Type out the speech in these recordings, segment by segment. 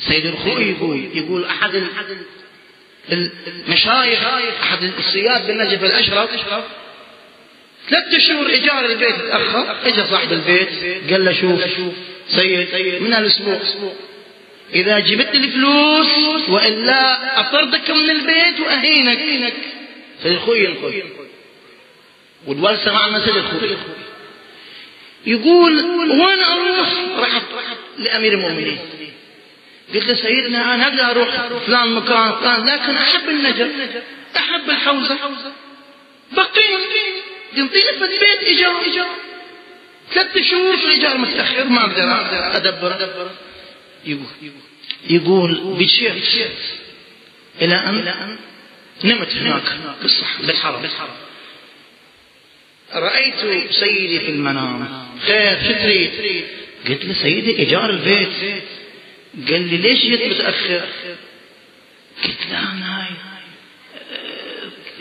سيد الخوئي يقول أحد المشايخ، أحد السياد بالنجف الأشرف، 3 شهور إيجار البيت تأخر. إجا صاحب البيت قال له شوف سيد، من الأسبوع إذا جبت لي فلوس وإلا أطردك من البيت وأهينك. سيد الخوئي ينخذ والورثة مع سيد الخوئي. يقول وين أروح؟ رحت لأمير المؤمنين، قلت له سيدنا أنا أقدر أروح فلان مكان، قال لكن أحب النجف، أحب الحوزة، بقيم ينطيني في البيت إيجار 3 شهور في الإيجار متأخر، ما أقدر أدبر. يقول بشيت إلى أن نمت هناك بالحرم. رأيت سيدي في المنام، خير شو تريد؟ قلت له سيدي إيجار البيت. قال لي ليش جيت متأخر؟ قلت له أنا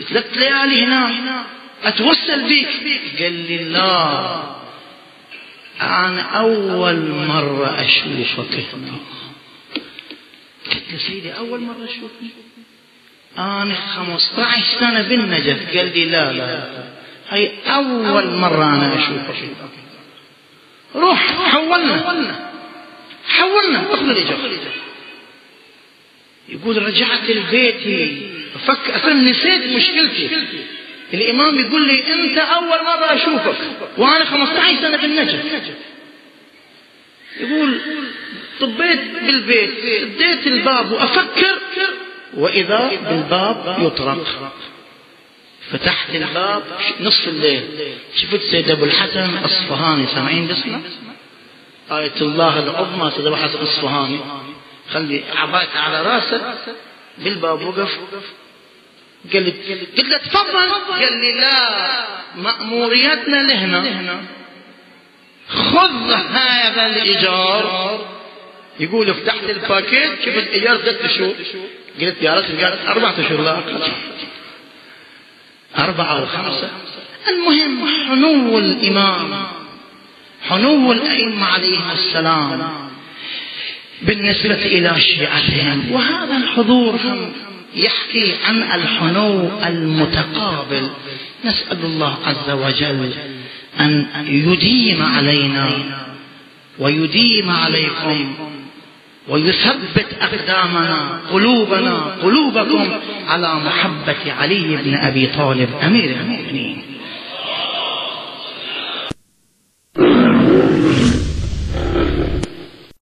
3 ليالي هنا أتوسل بيك. قال لي لا، أنا أول مرة أشوفك هنا. قلت له سيدي أول مرة أشوفني؟ أنا 15 سنة بالنجف. قال لي لا، هي أول مرة أنا أشوفك. روح حولنا أخذ الإجابة. يقول رجعت لبيتي نسيت مشكلتي. الإمام يقول لي أنت أول مرة أشوفك وأنا 15 سنة بالنجف. يقول طبيت بالبيت، سديت الباب وأفكر وإذا بالباب يطرق. فتحت الباب نصف الليل، شفت سيد أبو الحسن الأصفهاني، سامعين باسمه؟ آية الله العظمى سيد أبو الحسن الأصفهاني، خلي عبايته على راسه، بالباب وقف. قلت له تفضل. قال لي لا، مأموريتنا لهنا، خذ هذا الإيجار. يقول فتحت الباكيت شفت إيجار 3 شهور. قلت يا رجل، قالت 4 أشهر لا أقل، 4 أو 5. المهم حنو الإمام، حنو الأئمة عليهم السلام بالنسبة إلى شيعتهم، وهذا الحضور يحكي عن الحنو المتقابل. نسأل الله عز وجل أن يديم علينا ويديم عليكم ويثبت أقدامنا قلوبكم على محبة علي بن أبي طالب أمير المؤمنين.